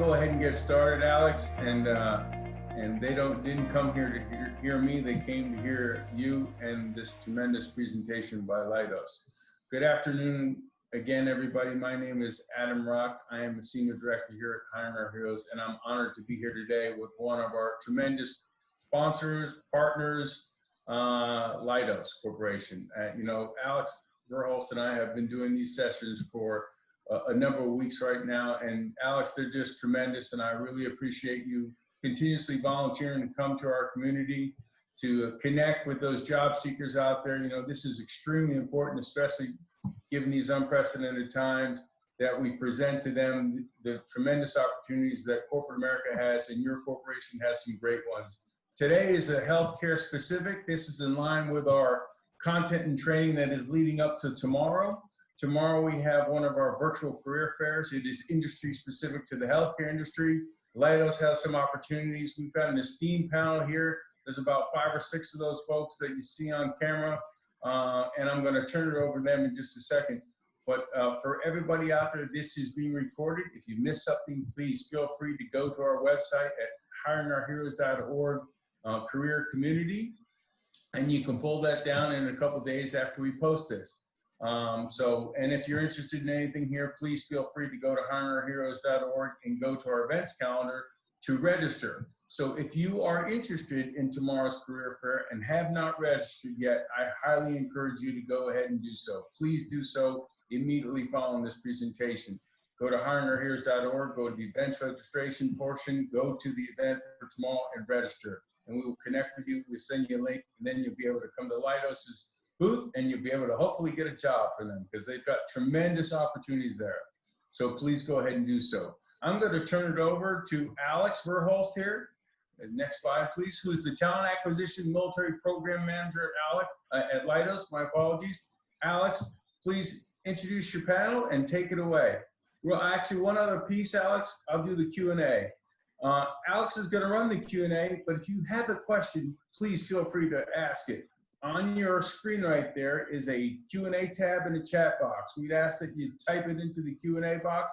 go ahead and get started, Alex. And they didn't come here to hear me. They came to hear you and this tremendous presentation by Leidos. Good afternoon again, everybody. My name is Adam Rock. I am a senior director here at Hiring Our Heroes, and I'm honored to be here today with one of our tremendous sponsors, partners, Leidos Corporation. Alex Verholst and I have been doing these sessions for a number of weeks right now, and Alex, they're just tremendous, and I really appreciate you continuously volunteering to come to our community to connect with those job seekers out there. This is extremely important, especially given these unprecedented times, that we present to them the tremendous opportunities that corporate America has, and your corporation has some great ones. Today is a healthcare specific. This is in line with our content and training that is leading up to tomorrow. Tomorrow we have one of our virtual career fairs. It is industry specific to the healthcare industry. Leidos has some opportunities. We've got an esteemed panel here. There's about 5 or 6 of those folks that you see on camera, and I'm going to turn it over to them in just a second. But for everybody out there, this is being recorded. If you miss something, please feel free to go to our website at hiringourheroes.org career community, and you can pull that down in a couple days after we post this. And if you're interested in anything here, please feel free to go to hiringourheroes.org and go to our events calendar to register. So if you are interested in tomorrow's career fair and have not registered yet, I highly encourage you to go ahead and do so. Please do so immediately following this presentation. Go to hiringourheroes.org, go to the events registration portion, go to the event for tomorrow and register. And we will connect with you. We'll send you a link, and then you'll be able to come to Leidos's booth, and you'll be able to hopefully get a job for them, because they've got tremendous opportunities there. So please go ahead and do so. I'm going to turn it over to Alex Verholst here. Next slide, please. Who's the Talent Acquisition Military Program Manager at Leidos. My apologies. Alex, please introduce your panel and take it away. Well, actually, one other piece, Alex, I'll do the Q&A. Alex is going to run the Q&A, but if you have a question, please feel free to ask it. On your screen right there is a Q&A tab and a chat box. We'd ask that you type it into the Q&A box.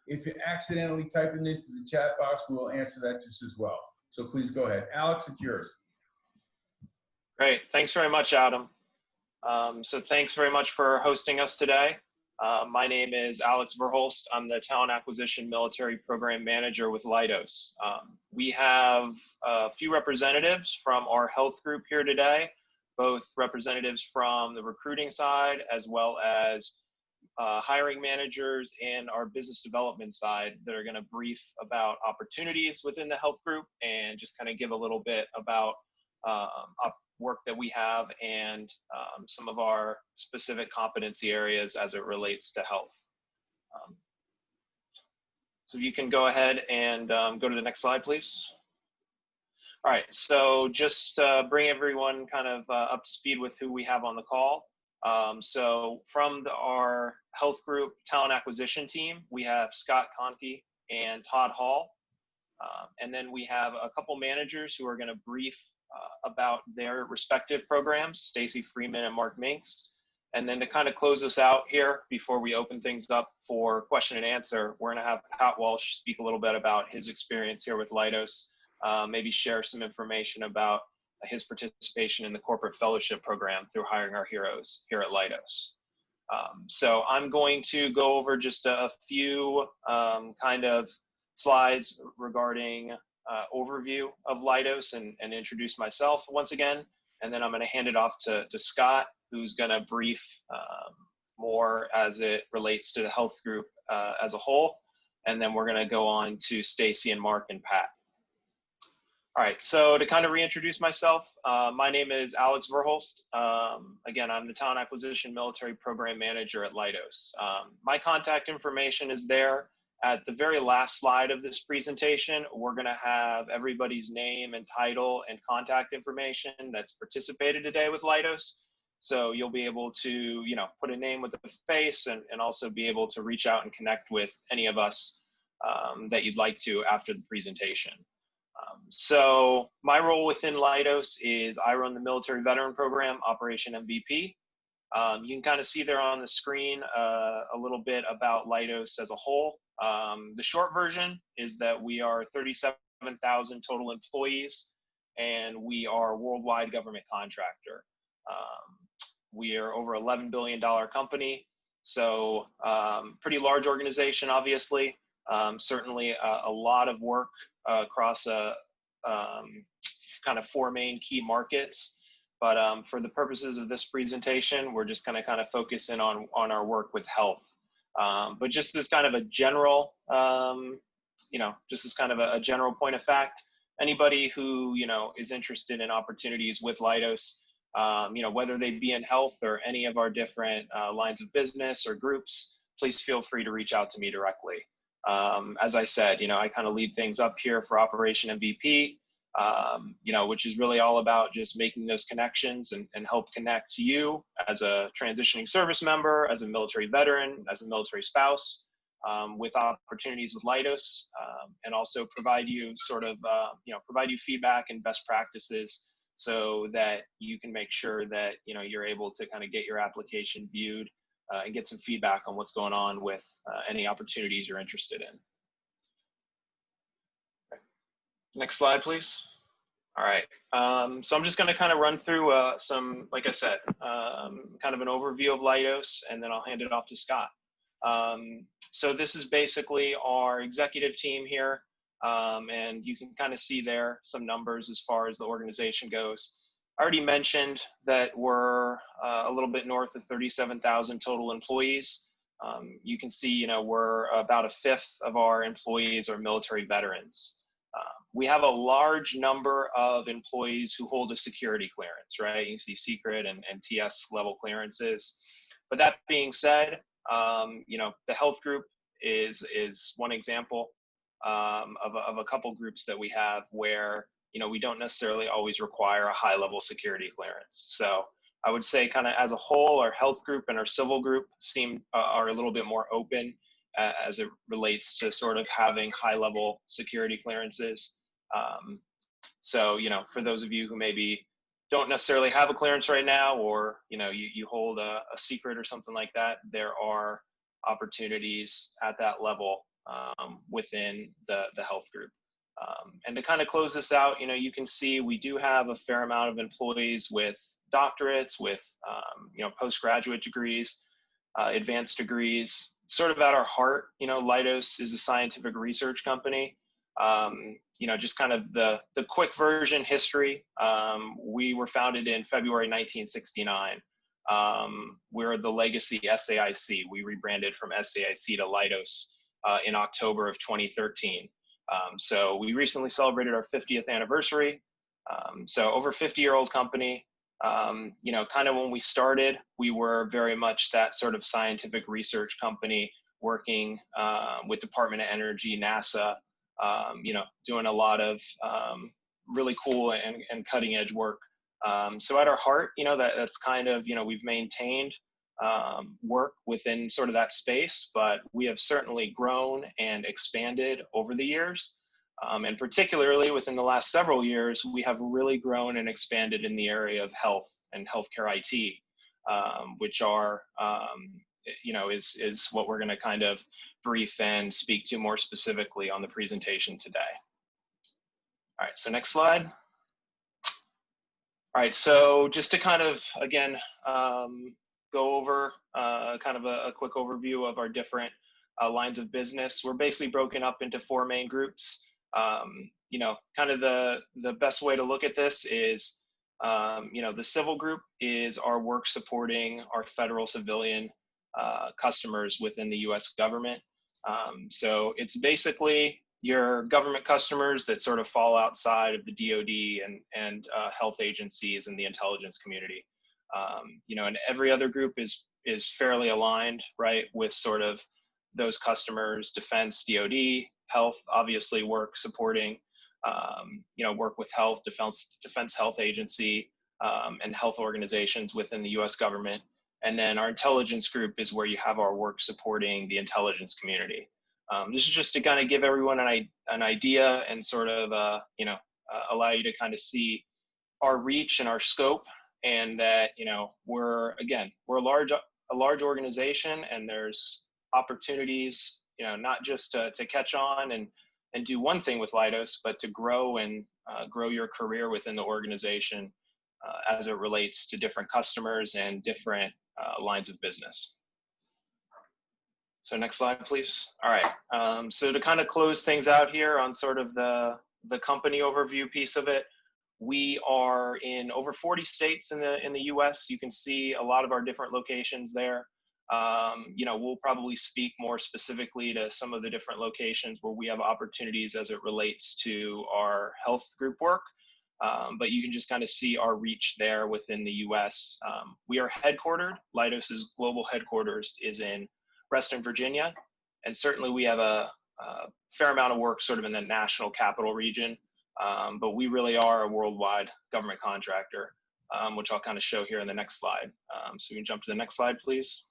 If you accidentally type it into the chat box, we'll answer that just as well. So please go ahead. Alex, it's yours. Great. Thanks very much, Adam. So thanks very much for hosting us today. My name is Alex Verholst. I'm the Talent Acquisition Military Program Manager with Leidos. We have a few representatives from our health group here today, both representatives from the recruiting side as well as hiring managers and our business development side that are going to brief about opportunities within the health group and just kind of give a little bit about work that we have and some of our specific competency areas as it relates to health. So you can go ahead and go to the next slide, please. All right, so just bring everyone kind of up to speed with who we have on the call. So from our health group talent acquisition team, we have Scott Conkey and Todd Hall. And then we have a couple managers who are going to brief about their respective programs, Stacy Freeman and Mark Minks. And then to kind of close us out here before we open things up for question and answer, we're going to have Pat Walsh speak a little bit about his experience here with Leidos. Maybe share some information about his participation in the corporate fellowship program through Hiring Our Heroes here at Leidos. So I'm going to go over just a few kind of slides regarding overview of Leidos and introduce myself once again. And then I'm going to hand it off to Scott, who's going to brief more as it relates to the health group as a whole. And then we're going to go on to Stacy and Mark and Pat. All right, so to kind of reintroduce myself, my name is Alex Verholst. Again, I'm the Talent Acquisition Military Program Manager at Leidos. My contact information is there. At the very last slide of this presentation, we're going to have everybody's name and title and contact information that's participated today with Leidos. So you'll be able to, put a name with a face and also be able to reach out and connect with any of us that you'd like to after the presentation. So my role within Leidos is I run the Military Veteran Program, Operation MVP. You can kind of see there on the screen a little bit about Leidos as a whole. The short version is that we are 37,000 total employees, and we are a worldwide government contractor. We are over $11 billion company, so pretty large organization, obviously. Certainly a lot of work across kind of four main key markets. But for the purposes of this presentation, we're just going to kind of focus in on our work with health. But just as kind of a general, just as kind of a general point of fact, anybody who, is interested in opportunities with Leidos, whether they be in health or any of our different lines of business or groups, please feel free to reach out to me directly. As I said, I kind of lead things up here for Operation MVP, which is really all about just making those connections and help connect you as a transitioning service member, as a military veteran, as a military spouse, with opportunities with Leidos, and also provide you provide you feedback and best practices so that you can make sure that, you're able to kind of get your application viewed and get some feedback on what's going on with any opportunities you're interested in. Next slide, please. All right, so I'm just going to kind of run through some, like I said, kind of an overview of Leidos, and then I'll hand it off to Scott. So this is basically our executive team here, and you can kind of see there some numbers as far as the organization goes. I already mentioned that we're a little bit north of 37,000 total employees. You can see, we're about a fifth of our employees are military veterans. We have a large number of employees who hold a security clearance, right? You see secret and TS level clearances. But that being said, the health group is one example of a couple groups that we have where, we don't necessarily always require a high level security clearance. So I would say kind of as a whole, our health group and our civil group are a little bit more open as it relates to sort of having high level security clearances. So, for those of you who maybe don't necessarily have a clearance right now, or, you hold a secret or something like that, there are opportunities at that level within the health group. And to kind of close this out, you can see we do have a fair amount of employees with doctorates, with, postgraduate degrees, advanced degrees. Sort of at our heart, Leidos is a scientific research company. Just kind of the quick version history. We were founded in February 1969. We're the legacy SAIC. We rebranded from SAIC to Leidos in October of 2013. So we recently celebrated our 50th anniversary. So over 50-year-old company. Kind of when we started, we were very much that sort of scientific research company working with Department of Energy, NASA, doing a lot of really cool and cutting edge work. So at our heart, that's kind of, we've maintained work within sort of that space, but we have certainly grown and expanded over the years. And particularly within the last several years, we have really grown and expanded in the area of health and healthcare IT, which are, is what we're going to kind of brief and speak to more specifically on the presentation today. All right, so next slide. All right, so just to kind of, again, go over kind of a quick overview of our different lines of business. We're basically broken up into four main groups. Kind of the best way to look at this is, the civil group is our work supporting our federal civilian customers within the U.S. government. So it's basically your government customers that sort of fall outside of the DoD and health agencies and the intelligence community. And every other group is fairly aligned, right, with sort of those customers, defense, DoD, health, obviously work supporting, work with health, defense health agency, and health organizations within the U.S. government. And then our intelligence group is where you have our work supporting the intelligence community. This is just to kind of give everyone an idea and sort of, allow you to kind of see our reach and our scope, and that, we're a large organization, and there's opportunities not just to catch on and do one thing with Leidos, but to grow and grow your career within the organization as it relates to different customers and different lines of business. So next slide, please. All right. So to kind of close things out here on sort of the company overview piece of it, we are in over 40 states in the U.S. You can see a lot of our different locations there. We'll probably speak more specifically to some of the different locations where we have opportunities as it relates to our health group work. But you can just kind of see our reach there within the U.S. We are headquartered. Leidos's global headquarters is in Reston, Virginia, and certainly we have a fair amount of work sort of in the national capital region, but we really are a worldwide government contractor, which I'll kind of show here in the next slide. So you can jump to the next slide, please.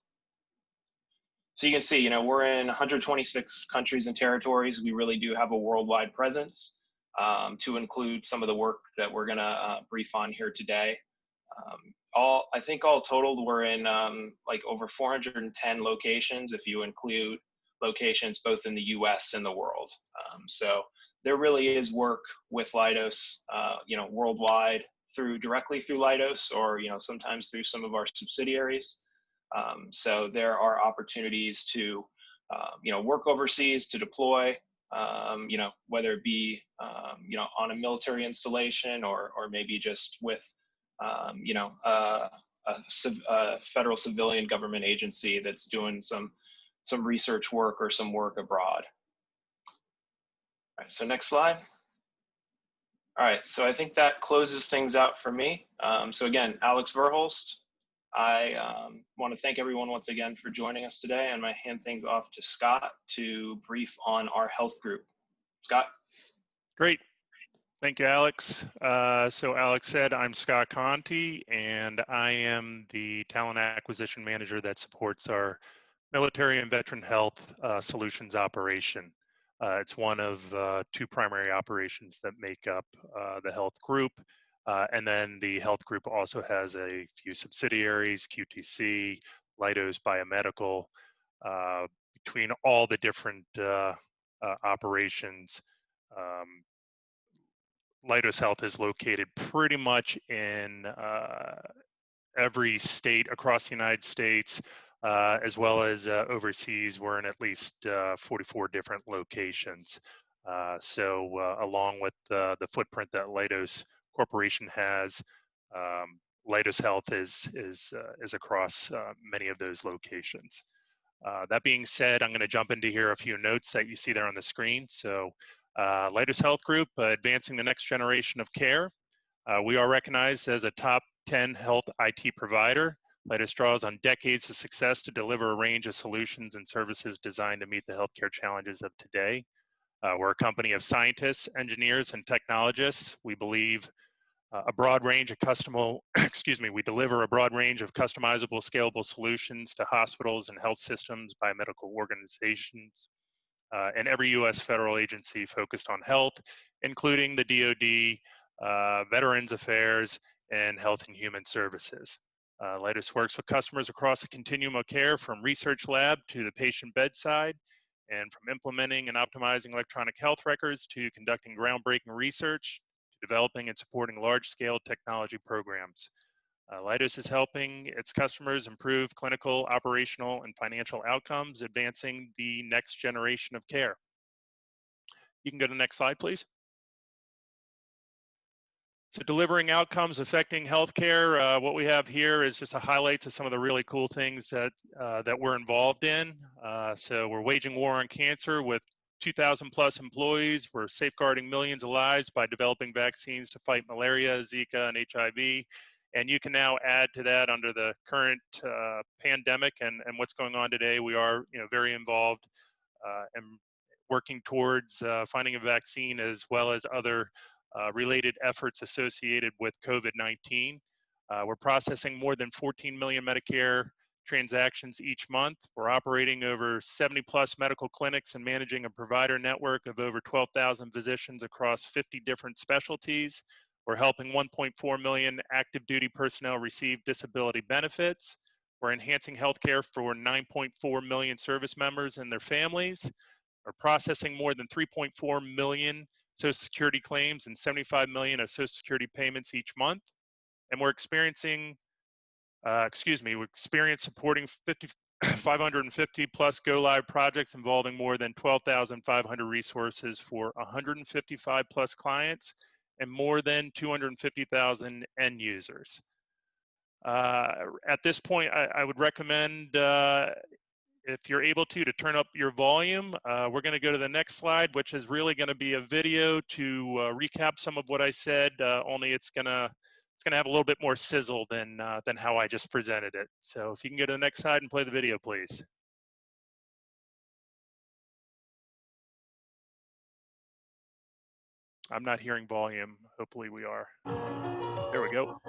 So you can see, we're in 126 countries and territories. We really do have a worldwide presence, to include some of the work that we're going to brief on here today. I think all totaled, we're in like over 410 locations if you include locations both in the US and the world. So there really is work with Leidos, worldwide directly through Leidos, or, sometimes through some of our subsidiaries. So there are opportunities to, work overseas, to deploy, whether it be, on a military installation or maybe just with, a federal civilian government agency that's doing some research work or some work abroad. All right, so next slide. All right, so I think that closes things out for me. So again, Alex Verholst, I want to thank everyone once again for joining us today, and I hand things off to Scott to brief on our health group. Scott? Great. Thank you, Alex. So Alex said, I'm Scott Conti, and I am the talent acquisition manager that supports our military and veteran health solutions operation. It's one of two primary operations that make up the health group. And then the health group also has a few subsidiaries, QTC, Leidos Biomedical. Between all the different operations, Leidos Health is located pretty much in every state across the United States, as well as overseas. We're in at least 44 different locations. So along with the footprint that Leidos Corporation has, Leidos Health is across many of those locations. That being said, I'm going to jump into here a few notes that you see there on the screen. So Leidos Health Group, advancing the next generation of care. We are recognized as a top 10 health IT provider. Leidos draws on decades of success to deliver a range of solutions and services designed to meet the healthcare challenges of today. We're a company of scientists, engineers, and technologists. We believe a broad range of we deliver a broad range of customizable, scalable solutions to hospitals and health systems, biomedical organizations, and every U.S. federal agency focused on health, including the DoD, Veterans Affairs, and Health and Human Services. Leidos works with customers across the continuum of care, from research lab to the patient bedside, and from implementing and optimizing electronic health records to conducting groundbreaking research, to developing and supporting large-scale technology programs. Leidos is helping its customers improve clinical, operational, and financial outcomes, advancing the next generation of care. You can go to the next slide, please. So delivering outcomes affecting healthcare, what we have here is just a highlights of some of the really cool things that we're involved in. So we're waging war on cancer with 2,000 plus employees. We're safeguarding millions of lives by developing vaccines to fight malaria, Zika, and HIV. And you can now add to that under the current pandemic and what's going on today. We are very involved and working towards finding a vaccine, as well as other related efforts associated with COVID-19. We're processing more than 14 million Medicare transactions each month. We're operating over 70 plus medical clinics and managing a provider network of over 12,000 physicians across 50 different specialties. We're helping 1.4 million active duty personnel receive disability benefits. We're enhancing healthcare for 9.4 million service members and their families. We're processing more than 3.4 million Social Security claims and 75 million of Social Security payments each month. And we're experiencing, we experience supporting 550 plus go live projects involving more than 12,500 resources for 155 plus clients and more than 250,000 end users. At this point, I would recommend, if you're able to turn up your volume. We're going to go to the next slide, which is really going to be a video to recap some of what I said, only it's going to have a little bit more sizzle than how I just presented it. So if you can go to the next slide and play the video, please. I'm not hearing volume. Hopefully we are. There we go.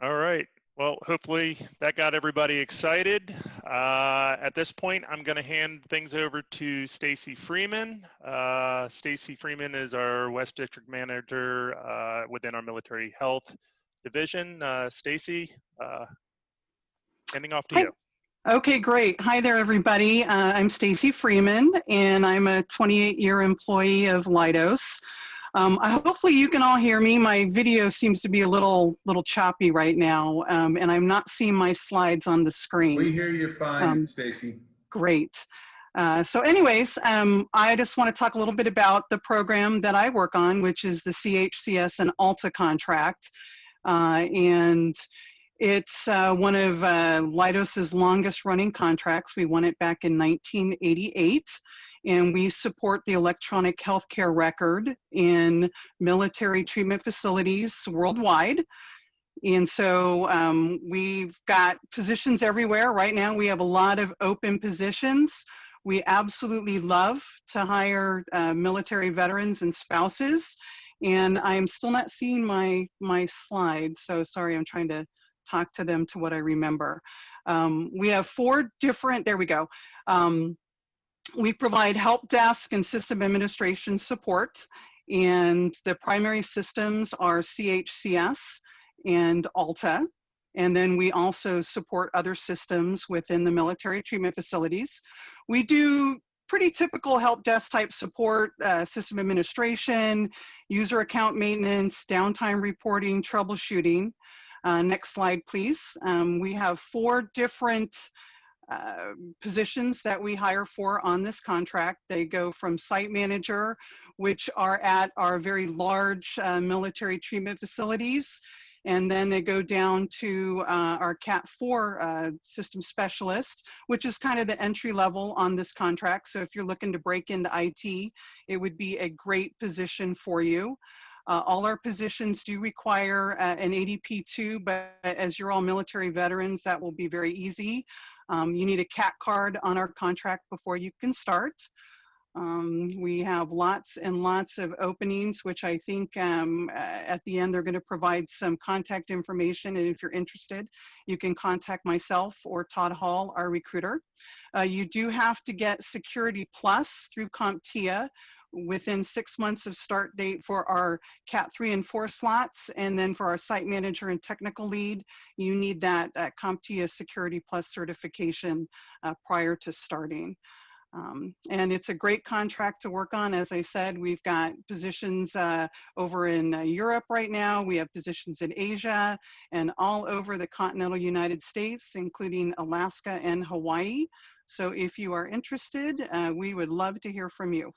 All right. Well, hopefully that got everybody excited. At this point, I'm going to hand things over to Stacy Freeman. Stacy Freeman is our West District Manager within our Military Health Division. Stacy, handing off to you. Okay, great. Hi there, everybody. I'm Stacy Freeman, and I'm a 28-year employee of Leidos. Hopefully you can all hear me. My video seems to be a little choppy right now, and I'm not seeing my slides on the screen. We hear you fine, Stacy. Great. So anyways, I just want to talk a little bit about the program that I work on, which is the CHCS and ALTA contract. And it's one of Leidos's longest running contracts. We won it back in 1988. And we support the electronic healthcare record in military treatment facilities worldwide. And so we've got positions everywhere. Right now, we have a lot of open positions. We absolutely love to hire military veterans and spouses. And I'm still not seeing my slides, so sorry, I'm trying to talk to them to what I remember. We have 4 different, there we go. We provide help desk and system administration support, and the primary systems are CHCS and ALTA. And then we also support other systems within the military treatment facilities. We do pretty typical help desk type support, system administration, user account maintenance, downtime reporting, troubleshooting. Next slide, please. We have 4 different positions that we hire for on this contract. They go from site manager, which are at our very large military treatment facilities, and then they go down to our Cat 4 system specialist, which is kind of the entry level on this contract. So if you're looking to break into IT, it would be a great position for you. All our positions do require an ADP2, but as you're all military veterans, that will be very easy. You need a CAT card on our contract before you can start. We have lots and lots of openings, which I think at the end they're going to provide some contact information. And if you're interested, you can contact myself or Todd Hall, our recruiter. You do have to get Security Plus through CompTIA within 6 months of start date for our Cat 3 and 4 slots. And then for our site manager and technical lead, you need that CompTIA Security Plus certification prior to starting. And it's a great contract to work on. As I said, we've got positions over in Europe right now. We have positions in Asia and all over the continental United States, including Alaska and Hawaii. So if you are interested, we would love to hear from you.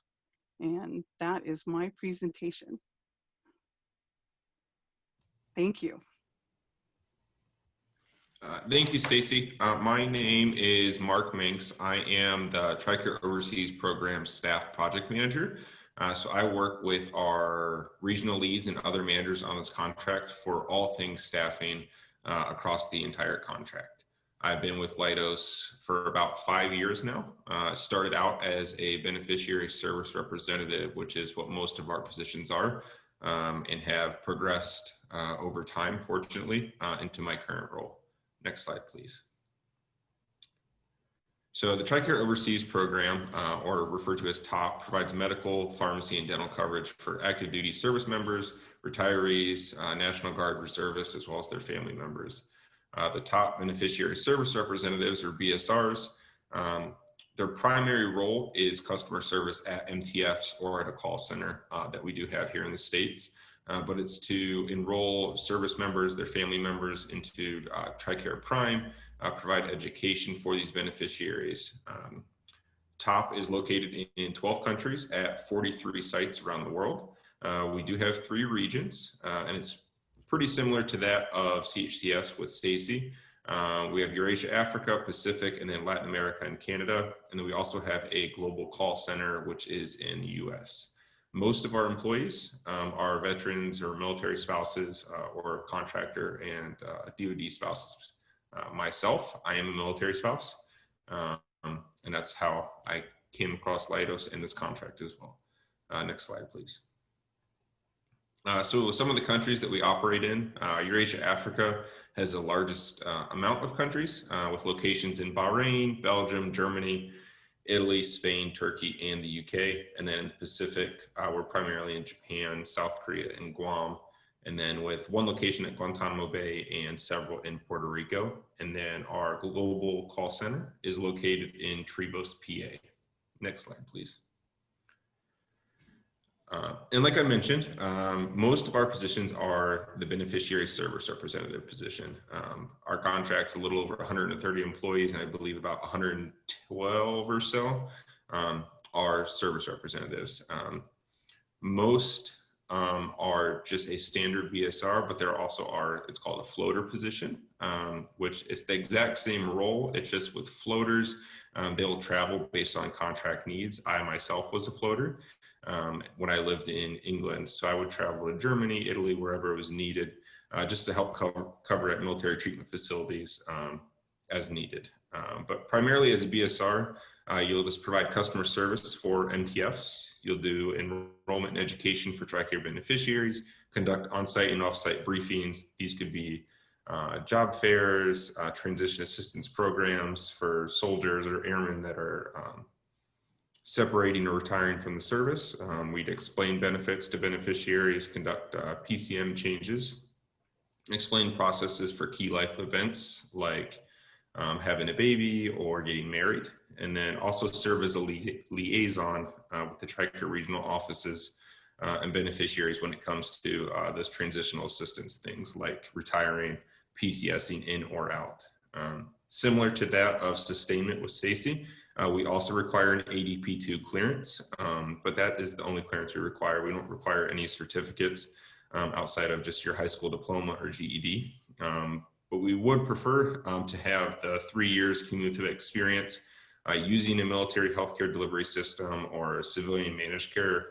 And that is my presentation. Thank you. Thank you, Stacy. My name is Mark Minks. I am the TRICARE Overseas Program Staff Project Manager. So I work with our regional leads and other managers on this contract for all things staffing across the entire contract. I've been with Leidos for about 5 years now. Started out as a beneficiary service representative, which is what most of our positions are, and have progressed over time, fortunately, into my current role. Next slide, please. So the TRICARE Overseas Program, or referred to as TOP, provides medical, pharmacy, and dental coverage for active duty service members, retirees, National Guard reservists, as well as their family members. The top beneficiary service representatives, or BSRs, their primary role is customer service at MTFs or at a call center that we do have here in the States. But it's to enroll service members, their family members into TRICARE Prime, provide education for these beneficiaries. TOP is located in 12 countries at 43 sites around the world. We do have 3 regions, and it's pretty similar to that of CHCS with Stacy. We have Eurasia, Africa, Pacific, and then Latin America and Canada. And then we also have a global call center, which is in the US. Most of our employees are veterans or military spouses or contractor and DoD spouses. Myself, I am a military spouse, and that's how I came across Leidos in this contract as well. Next slide, please. So some of the countries that we operate in, Eurasia, Africa has the largest amount of countries with locations in Bahrain, Belgium, Germany, Italy, Spain, Turkey, and the UK. And then in the Pacific, we're primarily in Japan, South Korea, and Guam. And then with 1 location at Guantanamo Bay and several in Puerto Rico. And then our global call center is located in Trevose, PA. Next slide, please. And like I mentioned, most of our positions are the beneficiary service representative position. Our contract's a little over 130 employees, and I believe about 112 or so are service representatives. Most are just a standard BSR, but there also are, it's called a floater position, which is the exact same role. It's just with floaters, they'll travel based on contract needs. I myself was a floater when I lived in England. So I would travel to Germany, Italy, wherever it was needed, just to help cover at military treatment facilities as needed. But primarily as a BSR, you'll just provide customer service for MTFs. You'll do enrollment and education for TRICARE beneficiaries, conduct on-site and off-site briefings. These could be job fairs, transition assistance programs for soldiers or airmen that are separating or retiring from the service. We'd explain benefits to beneficiaries, conduct PCM changes, explain processes for key life events like having a baby or getting married, and then also serve as a liaison with the TRICARE regional offices and beneficiaries when it comes to those transitional assistance things like retiring, PCSing in or out. Similar to that of sustainment with SACE, we also require an ADP2 clearance, but that is the only clearance we require. We don't require any certificates outside of just your high school diploma or GED. But we would prefer to have the 3 years cumulative experience using a military healthcare delivery system or a civilian managed care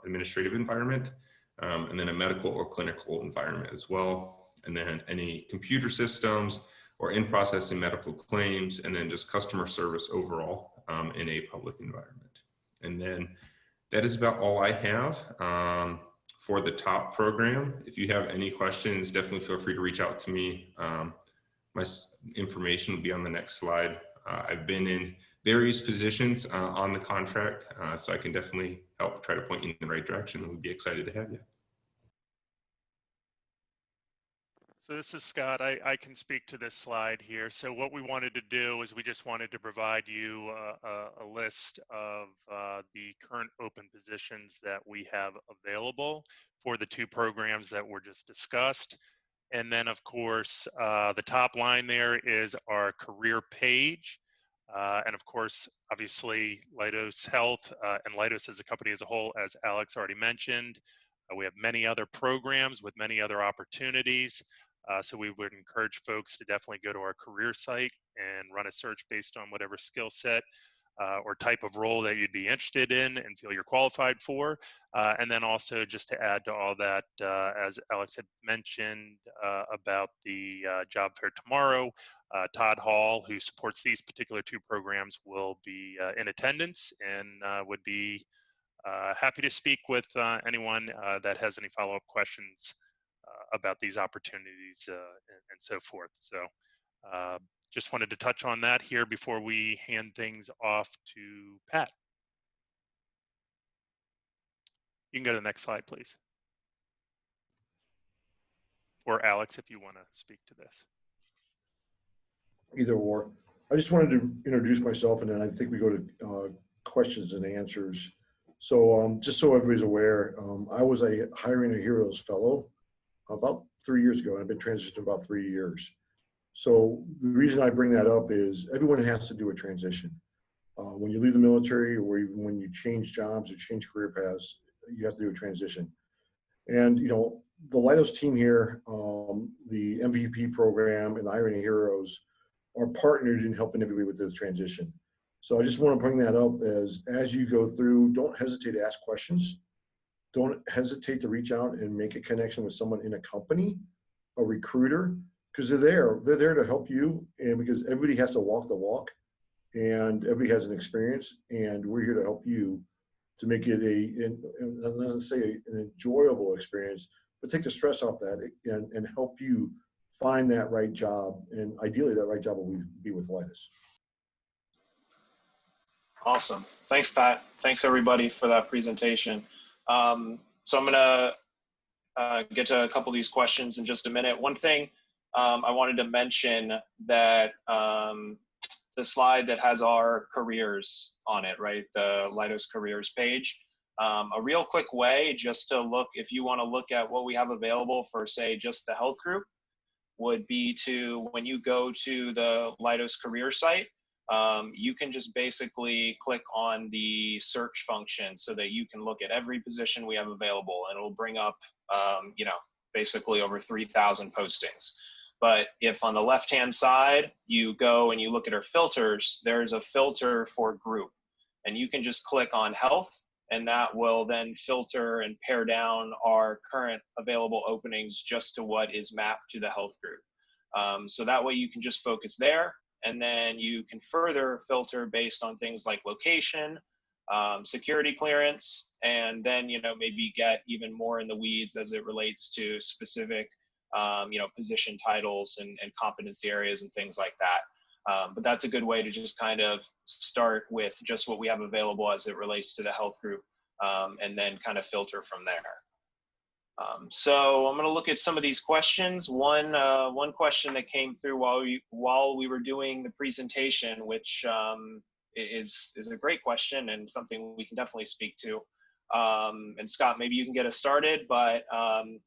administrative environment, and then a medical or clinical environment as well. And then any computer systems or in-processing medical claims, and then just customer service overall in a public environment. And then that is about all I have for the top program. If you have any questions, definitely feel free to reach out to me. My information will be on the next slide. I've been in various positions on the contract, so I can definitely help try to point you in the right direction, and we'd be excited to have you. So this is Scott. I can speak to this slide here. So what we wanted to do is we just wanted to provide you a list of the current open positions that we have available for the 2 programs that were just discussed. And then of course, the top line there is our career page. And of course, obviously Leidos Health and Leidos as a company as a whole, as Alex already mentioned, we have many other programs with many other opportunities. So we would encourage folks to definitely go to our career site and run a search based on whatever skill set or type of role that you'd be interested in and feel you're qualified for. And then also just to add to all that, as Alex had mentioned about the job fair tomorrow, Todd Hall, who supports these particular 2 programs, will be in attendance and would be happy to speak with anyone that has any follow-up questions about these opportunities and so forth. So just wanted to touch on that here before we hand things off to Pat. You can go to the next slide, please. Or Alex, if you want to speak to this. Either or. I just wanted to introduce myself, and then I think we go to questions and answers. So just so everybody's aware, I was a Hiring a Heroes Fellow about 3 years ago, and I've been transitioned about 3 years. So the reason I bring that up is everyone has to do a transition. When you leave the military, or even when you change jobs or change career paths, you have to do a transition. And, you know, the Leidos team here, the MVP program and the Hiring a Heroes are partnered in helping everybody with this transition. So I just want to bring that up as you go through, don't hesitate to ask questions. Don't hesitate to reach out and make a connection with someone in a company, a recruiter, because they're there to help you, and because everybody has to walk the walk and everybody has an experience, and we're here to help you to make it let's say an enjoyable experience, but take the stress off that and help you find that right job. And ideally that right job will be with Leidos. Awesome. Thanks, Pat. Thanks everybody for that presentation. So I'm gonna get to a couple of these questions in just a minute. One thing I wanted to mention that the slide that has our careers on it, right? The Leidos careers page. A real quick way just to look, if you want to look at what we have available for, say, just the health group, would be to, when you go to the Leidos career site, you can just basically click on the search function so that you can look at every position we have available, and it'll bring up, you know, basically over 3,000 postings. But if on the left-hand side, you go and you look at our filters, there's a filter for group, and you can just click on health, and that will then filter and pare down our current available openings just to what is mapped to the health group. So that way you can just focus there, and then you can further filter based on things like location, security clearance, and then, you know, maybe get even more in the weeds as it relates to specific, you know, position titles and competency areas and things like that. But that's a good way to just kind of start with just what we have available as it relates to the health group, and then kind of filter from there. So I'm going to look at some of these questions. One question that came through while we were doing the presentation, which is a great question and something we can definitely speak to. And Scott, maybe you can get us started. But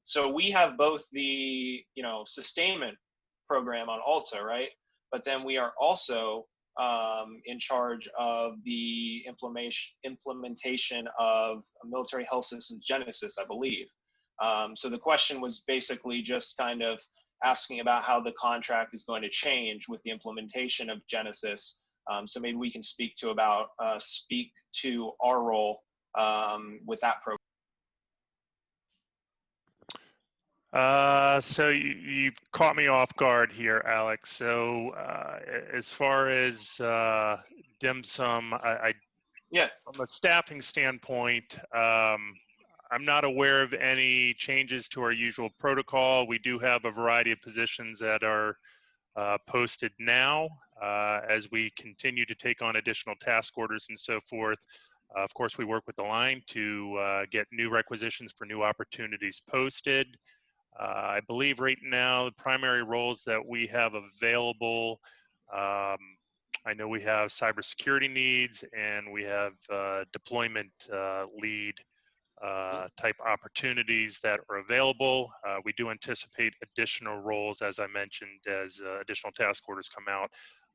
so we have both the sustainment program on Alta, right? But then we are also in charge of the implementation of Military Health Systems Genesis, I believe. So the question was basically just kind of asking about how the contract is going to change with the implementation of Genesis. So maybe we can speak to our role with that program. So you caught me off guard here, Alex. So as far as DIMSUM, Yeah. from a staffing standpoint, I'm not aware of any changes to our usual protocol. We do have a variety of positions that are posted now as we continue to take on additional task orders and so forth. Of course, we work with the line to get new requisitions for new opportunities posted. I believe right now the primary roles that we have available, I know we have cybersecurity needs and we have deployment lead type opportunities that are available. We do anticipate additional roles, as I mentioned, as additional task orders come out,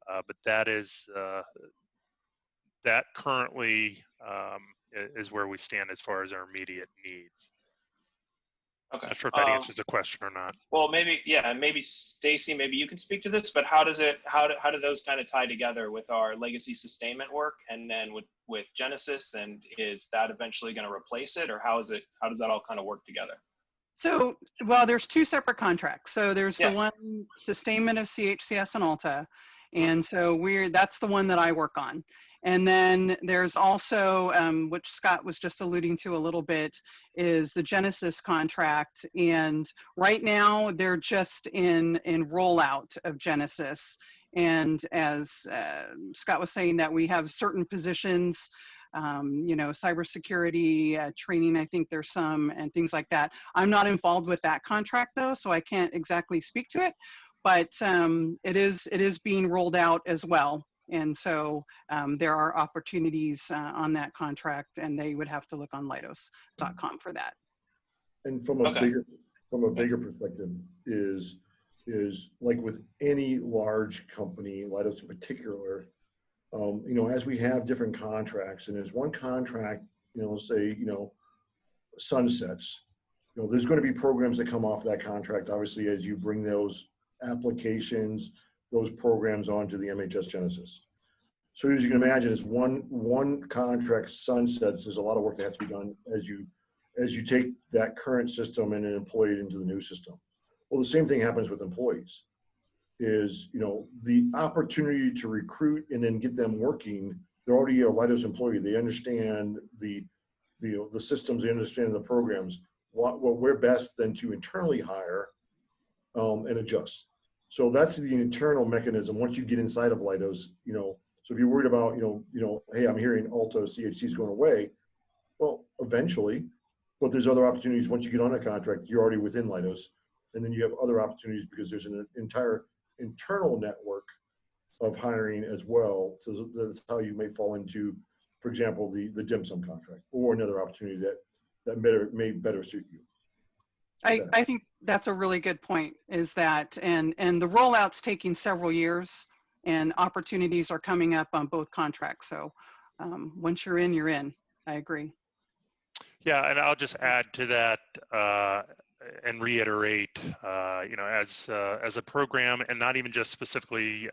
but that currently is where we stand as far as our immediate needs. Okay. Not sure if that answers the question or not. Well, maybe Stacy, maybe you can speak to this, but how do those kind of tie together with our legacy sustainment work and then with Genesis, and is that eventually going to replace it, or how does that all kind of work together? So, well, there's two separate contracts. So there's the one sustainment of CHCS and Alta. And so that's the one that I work on. And then there's also, which Scott was just alluding to a little bit, is the Genesis contract. And right now they're just in rollout of Genesis. And as Scott was saying, that we have certain positions, cybersecurity training, I think there's some, and things like that. I'm not involved with that contract though, so I can't exactly speak to it, but it is being rolled out as well. And so there are opportunities on that contract, and they would have to look on Leidos.com for that. And from a bigger perspective is like with any large company, Leidos in particular, as we have different contracts, and as one contract, say, sunsets, there's going to be programs that come off that contract, obviously, as you bring those applications, those programs onto the MHS Genesis. So as you can imagine, as one contract sunsets, there's a lot of work that has to be done as you take that current system and employ it into the new system. Well, the same thing happens with employees. Is the opportunity to recruit and then get them working. They're already a Leidos employee. They understand the systems. They understand the programs. What we're best than to internally hire and adjust. So that's the internal mechanism. Once you get inside of Leidos, so if you're worried about hey, I'm hearing Alta CHC is going away. Well, eventually, but there's other opportunities. Once you get on a contract, you're already within Leidos, and then you have other opportunities because there's an entire internal network of hiring as well. So that's how you may fall into, for example, the DIMSUM contract or another opportunity that may better suit you. I think that's a really good point, is that, and the rollout's taking several years, and opportunities are coming up on both contracts. So once you're in, you're in. I agree. Yeah, and I'll just add to that and reiterate, as a program, and not even just specifically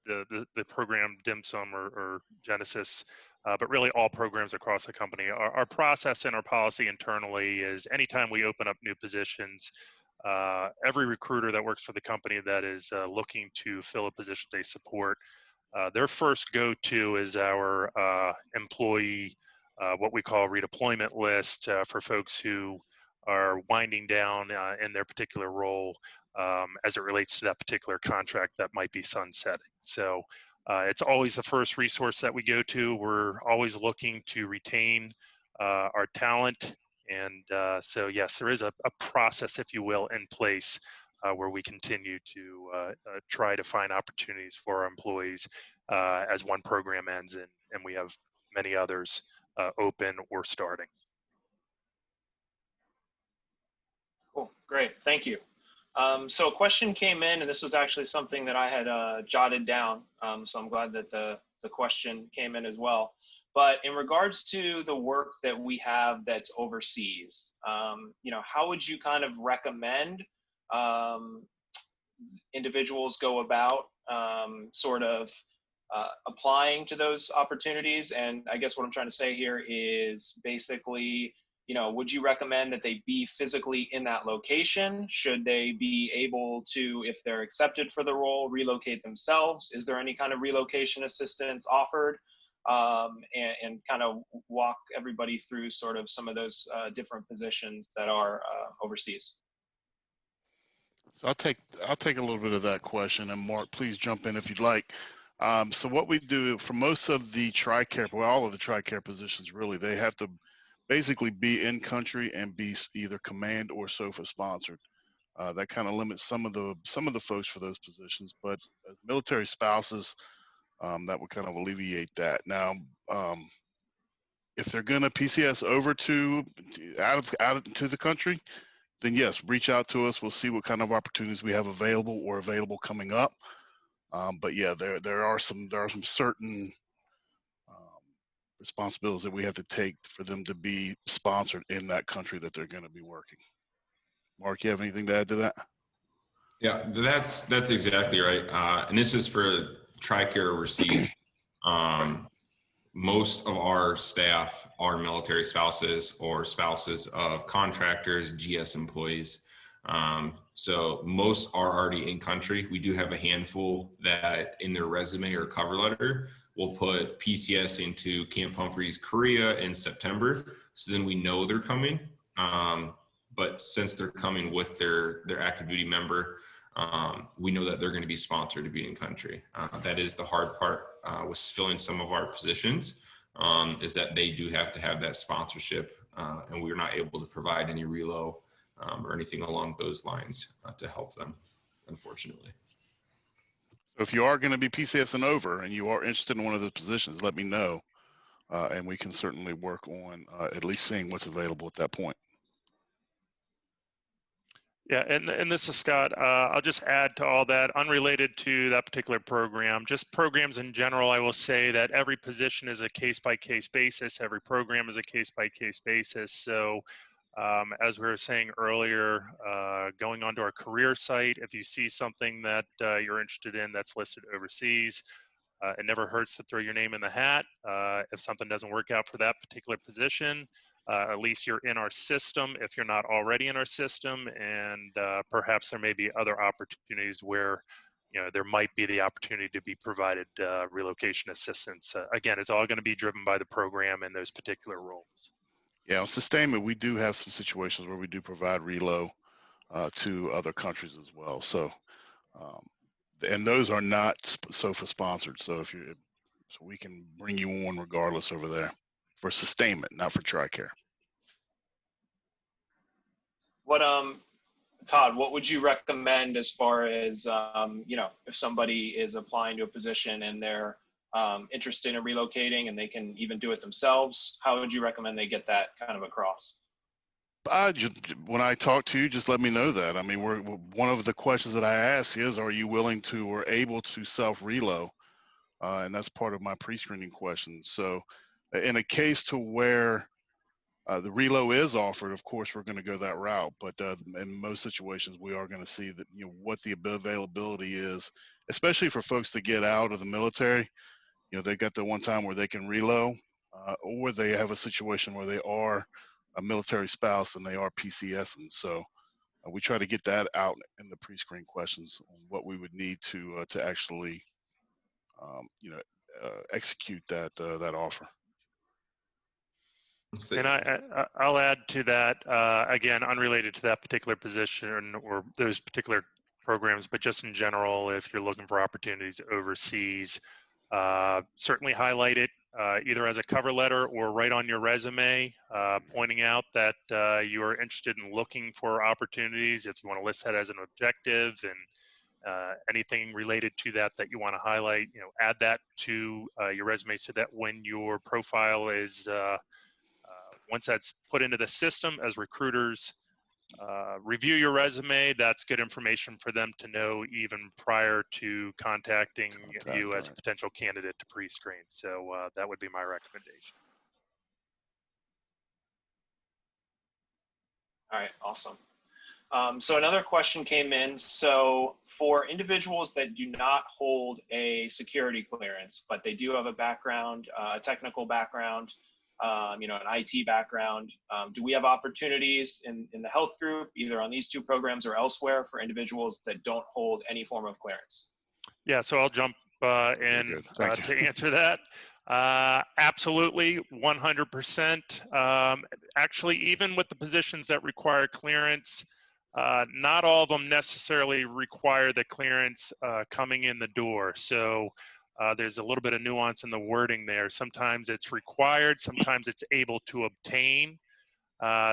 the program DIMSUM or Genesis, but really all programs across the company. Our process and our policy internally is anytime we open up new positions, every recruiter that works for the company that is looking to fill a position they support, their first go-to is our employee, what we call redeployment list for folks who are winding down in their particular role as it relates to that particular contract that might be sunsetting. So it's always the first resource that we go to. We're always looking to retain our talent. And so, yes, there is a process, if you will, in place where we continue to try to find opportunities for our employees as one program ends, and we have many others open or starting. Cool, great, thank you. So a question came in, and this was actually something that I had jotted down. So I'm glad that the question came in as well. But in regards to the work that we have that's overseas, you know, how would you kind of recommend individuals go about sort of applying to those opportunities? And I guess what I'm trying to say here is basically, you know, would you recommend that they be physically in that location? Should they be able to, if they're accepted for the role, relocate themselves? Is there any kind of relocation assistance offered? And kind of walk everybody through sort of some of those different positions that are overseas. So I'll take a little bit of that question, and Mark, please jump in if you'd like. So what we do for most of the TRICARE, well, all of the TRICARE positions, really, they have to basically be in country and be either command or SOFA sponsored. That kind of limits some of the folks for those positions, but as military spouses, that would kind of alleviate that. Now, if they're going to PCS over to out to the country, then yes, reach out to us. We'll see what kind of opportunities we have available or available coming up. But yeah, there are some certain responsibilities that we have to take for them to be sponsored in that country that they're going to be working. Mark, you have anything to add to that? Yeah, that's exactly right. And this is for TRICARE overseas. Most of our staff are military spouses or spouses of contractors, GS employees. So most are already in country. We do have a handful that in their resume or cover letter will put PCS into Camp Humphreys, Korea in September. So then we know they're coming. But since they're coming with their active duty member, we know that they're going to be sponsored to be in country. That is the hard part with filling some of our positions, is that they do have to have that sponsorship, and we're not able to provide any relo or anything along those lines to help them, unfortunately. So if you are going to be PCSing over and you are interested in one of those positions, let me know, and we can certainly work on at least seeing what's available at that point. Yeah, and this is Scott. I'll just add to all that, unrelated to that particular program, just programs in general. I will say that every position is a case-by-case basis. Every program is a case-by-case basis. So as we were saying earlier, going onto our career site, if you see something that you're interested in that's listed overseas, it never hurts to throw your name in the hat. If something doesn't work out for that particular position, at least you're in our system if you're not already in our system, and perhaps there may be other opportunities where, you know, there might be the opportunity to be provided relocation assistance. Again, it's all going to be driven by the program and those particular roles. Yeah, on sustainment, we do have some situations where we do provide relo to other countries as well. So, and those are not SOFA sponsored. So so we can bring you on regardless over there for sustainment, not for TRICARE. What Todd, what would you recommend as far as you know, if somebody is applying to a position and they're interested in relocating and they can even do it themselves, how would you recommend they get that kind of across? When I talk to you, just let me know that. I mean, one of the questions that I ask is, are you willing to or able to self-relo? And that's part of my pre-screening questions. So in a case to where the relo is offered, of course, we're going to go that route. But in most situations, we are going to see that, you know, what the availability is, especially for folks that get out of the military. You know, they got the one time where they can relo, or they have a situation where they are a military spouse and they are PCSing. So we try to get that out in the pre-screen questions on what we would need to actually, you know, execute that offer. And I'll add to that, again, unrelated to that particular position or those particular programs, but just in general, if you're looking for opportunities overseas, certainly highlight it either as a cover letter or right on your resume, pointing out that you are interested in looking for opportunities. If you want to list that as an objective, and Anything related to that that you want to highlight, add that to your resume so that when your profile is, once that's put into the system, as recruiters review your resume, that's good information for them to know even prior to contacting you as a potential candidate to pre-screen. So that would be my recommendation. All right, awesome. So another question came in. So for individuals that do not hold a security clearance, but they do have a background, a technical background, an IT background, do we have opportunities in the health group, either on these two programs or elsewhere, for individuals that don't hold any form of clearance? Yeah, so I'll jump in to answer that. Absolutely, 100%. Actually, even with the positions that require clearance, not all of them necessarily require the clearance coming in the door. So there's a little bit of nuance in the wording there. Sometimes it's required, sometimes it's able to obtain.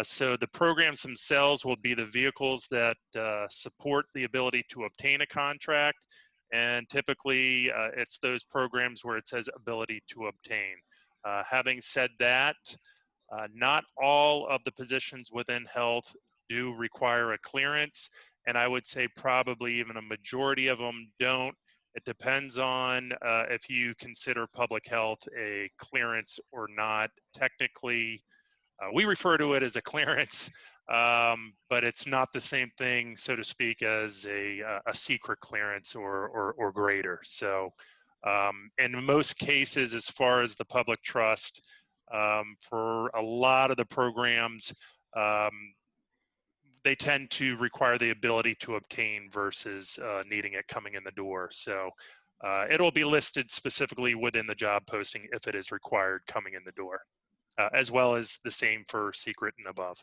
So the programs themselves will be the vehicles that support the ability to obtain a contract. And typically it's those programs where it says ability to obtain. Having said that, not all of the positions within health do require a clearance, and I would say probably even a majority of them don't. It depends on if you consider public health a clearance or not. Technically, we refer to it as a clearance, but it's not the same thing, so to speak, as a secret clearance or greater. So in most cases, as far as the public trust, for a lot of the programs, they tend to require the ability to obtain versus needing it coming in the door. So it'll be listed specifically within the job posting if it is required coming in the door, as well as the same for secret and above.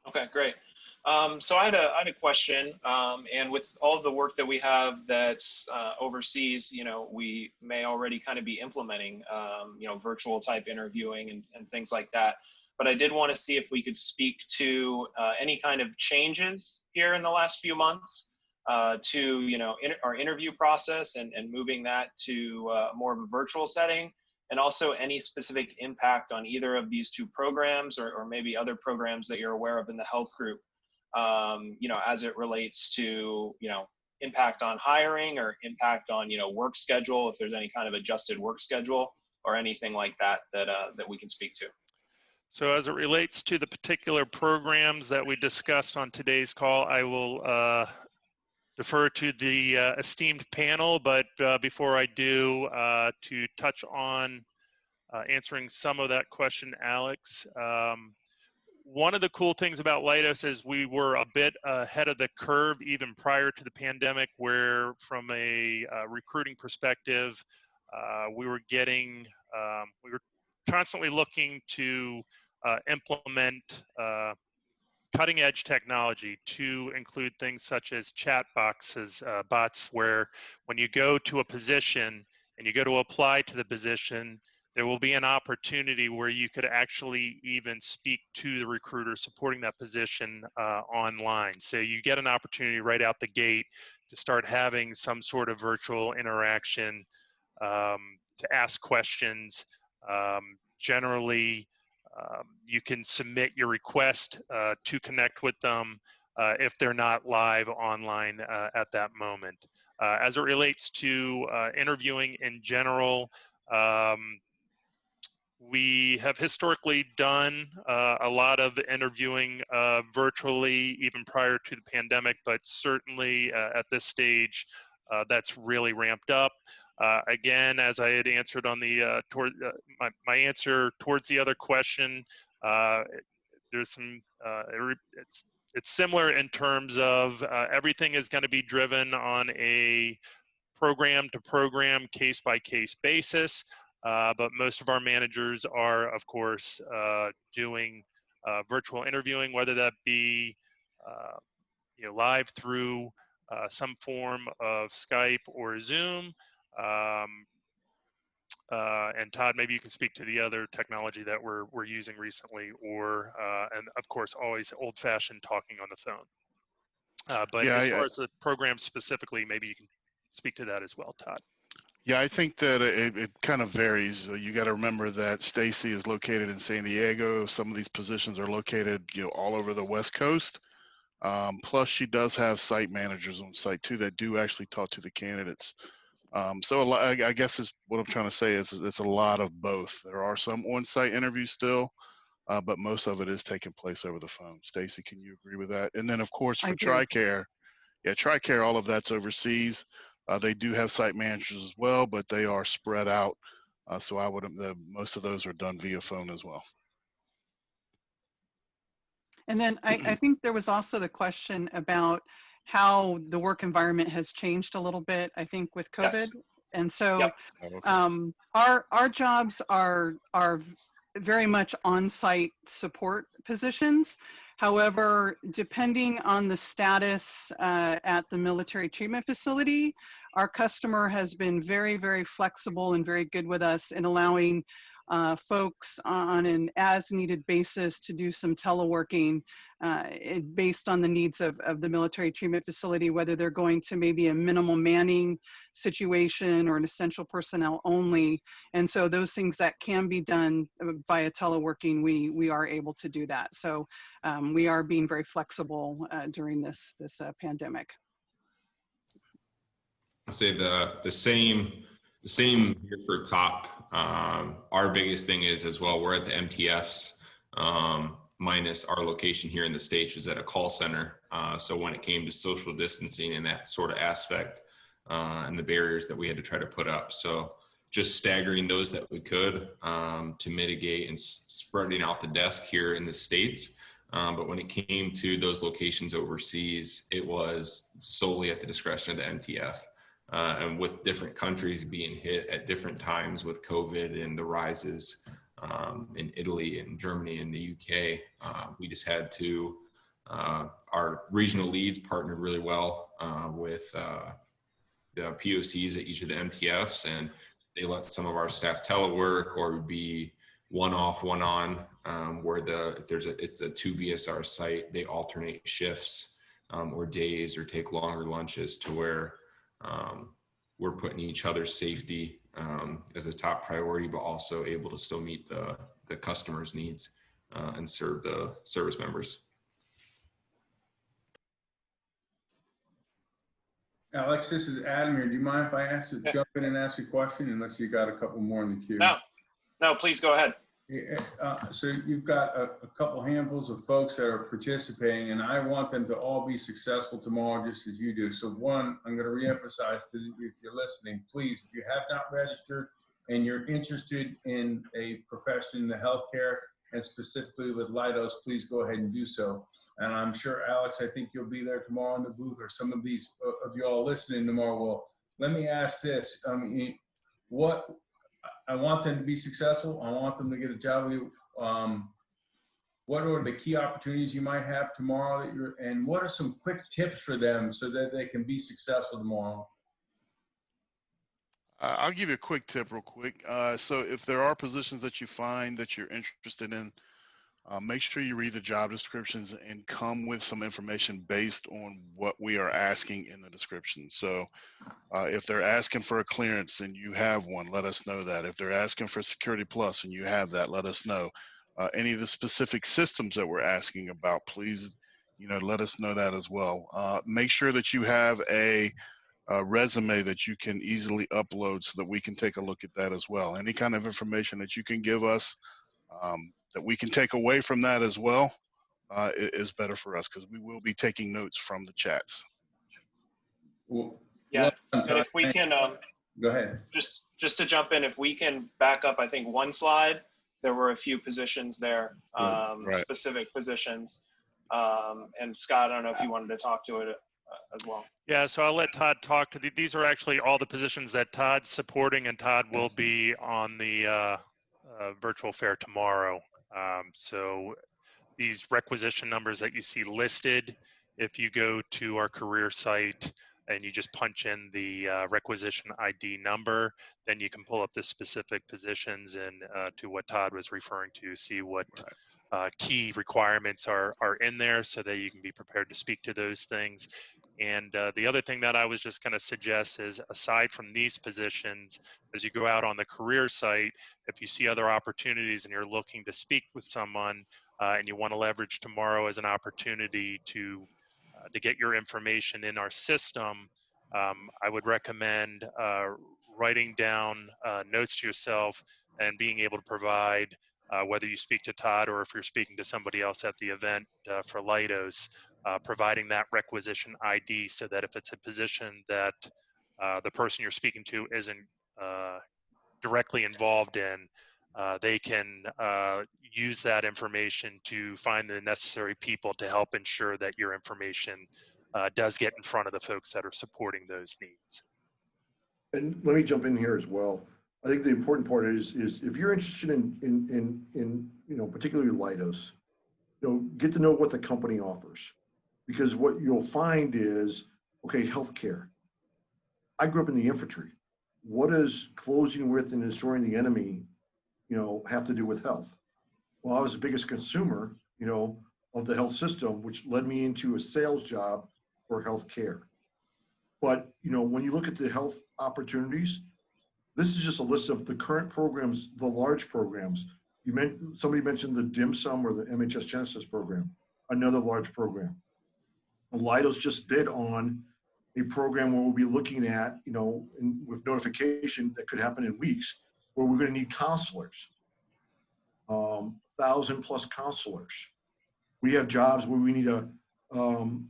Okay, great. So I had a question, and with all of the work that we have that's overseas, we may already kind of be implementing, virtual type interviewing and things like that. But I did want to see if we could speak to any kind of changes here in the last few months to, our interview process and moving that to more of a virtual setting, and also any specific impact on either of these two programs or maybe other programs that you're aware of in the health group, as it relates to, impact on hiring or impact on, work schedule, if there's any kind of adjusted work schedule or anything like that that we can speak to. So as it relates to the particular programs that we discussed on today's call, I will defer to the esteemed panel, but before I do, to touch on answering some of that question, Alex. One of the cool things about Leidos is we were a bit ahead of the curve even prior to the pandemic, where from a recruiting perspective, we were constantly looking to implement cutting edge technology to include things such as chat boxes, bots, where when you go to a position and you go to apply to the position, there will be an opportunity where you could actually even speak to the recruiter supporting that position online. So you get an opportunity right out the gate to start having some sort of virtual interaction, to ask questions. Generally, you can submit your request to connect with them if they're not live online at that moment. As it relates to interviewing in general, we have historically done a lot of interviewing virtually even prior to the pandemic, but certainly at this stage, that's really ramped up. Again, as I had answered on the my answer towards the other question, there's some it's similar in terms of everything is going to be driven on a program to program, case by case basis. But most of our managers are, of course, doing virtual interviewing, whether that be live through some form of Skype or Zoom. And Todd, maybe you can speak to the other technology that we're using recently, or and of course always old-fashioned talking on the phone. But Yeah, as far as the program specifically, maybe you can speak to that as well, Todd. yeah, I think that it kind of varies. You got to remember that Stacy is located in San Diego. Some of these positions are located, all over the West Coast. Plus, she does have site managers on site too that do actually talk to the candidates. So a lot, I guess is what I'm trying to say is it's a lot of both. There are some on-site interviews still, but most of it is taking place over the phone. Stacy, can you agree with that? And then of course I for do. TRICARE, yeah, TRICARE, all of that's overseas. They do have site managers as well, but they are spread out. So most of those are done via phone as well. And then I think there was also the question about how the work environment has changed a little bit, I think, with COVID. Yes. And so Yep. Okay. our jobs are very much on-site support positions. However, depending on the status at the military treatment facility, our customer has been very, very flexible and very good with us in allowing folks on an as-needed basis to do some teleworking based on the needs of the military treatment facility, whether they're going to maybe a minimal manning situation or an essential personnel only. And so those things that can be done via teleworking, we are able to do that. So we are being very flexible during this pandemic. I'll say the same here for top. Our biggest thing is as well, we're at the MTFs, minus our location here in the States was at a call center. So when it came to social distancing and that sort of aspect, and the barriers that we had to try to put up. So just staggering those that we could to mitigate and spreading out the desk here in the States. But when it came to those locations overseas, it was solely at the discretion of the MTF. And with different countries being hit at different times with COVID and the rises in Italy and Germany and the UK, we just had to, our regional leads partnered really well with the POCs at each of the MTFs, and they let some of our staff telework or would be one off, one on, where it's a 2 BSR site, they alternate shifts or days or take longer lunches to where we're putting each other's safety as a top priority, but also able to still meet the customer's needs and serve the service members. Alex, this is Adam here. Do you mind if I jump in and ask a question, unless you got a couple more in the queue? No, please go ahead. So you've got a couple handfuls of folks that are participating, and I want them to all be successful tomorrow, just as you do. So one, I'm going to reemphasize to you, if you're listening, please, if you have not registered and you're interested in a profession in the healthcare and specifically with Leidos, please go ahead and do so. And I'm sure, Alex, I think you'll be there tomorrow in the booth, or some of these of you all listening tomorrow will. Let me ask this. What I want them to be successful. I want them to get a job with you. What are the key opportunities you might have tomorrow and what are some quick tips for them so that they can be successful tomorrow? I'll give you a quick tip real quick. So if there are positions that you find that you're interested in, make sure you read the job descriptions and come with some information based on what we are asking in the description. So if they're asking for a clearance and you have one, let us know that. If they're asking for Security Plus and you have that, let us know. Any of the specific systems that we're asking about, please, let us know that as well. Make sure that you have a resume that you can easily upload so that we can take a look at that as well. Any kind of information that you can give us that we can take away from that as well is better for us, because we will be taking notes from the chats. Well, yeah, and if we can, go ahead. Just to jump in, if we can back up, I think one slide, there were a few positions there, right. Specific positions. And Scott, I don't know if you wanted to talk to it as well. Yeah, so I'll let Todd talk to these are actually all the positions that Todd's supporting, and Todd will be on the virtual fair tomorrow. So these requisition numbers that you see listed, if you go to our career site and you just punch in the requisition ID number. Then you can pull up the specific positions and to what Todd was referring to, see what key requirements are in there so that you can be prepared to speak to those things. And the other thing that I was just going to suggest is, aside from these positions, as you go out on the career site, if you see other opportunities and you're looking to speak with someone and you want to leverage tomorrow as an opportunity to get your information in our system, I would recommend writing down notes to yourself and being able to provide, whether you speak to Todd or if you're speaking to somebody else at the event for Leidos, providing that requisition ID, so that if it's a position that the person you're speaking to isn't directly involved in, they can use that information to find the necessary people to help ensure that your information does get in front of the folks that are supporting those needs. And let me jump in here as well. I think the important part is if you're interested in you know, particularly Leidos, you know, get to know what the company offers, because what you'll find is, okay, healthcare. I grew up in the infantry. What does closing with and destroying the enemy, you know, have to do with health? Well, I was the biggest consumer, you know, of the health system, which led me into a sales job for healthcare. But, you know, when you look at the health opportunities, this is just a list of the current programs, the large programs. Somebody mentioned the DIMSUM or the MHS Genesis program, another large program. Leidos just bid on a program where we'll be looking at, you know, with notification that could happen in weeks, where we're going to need counselors, 1,000+ counselors. We have jobs where we need a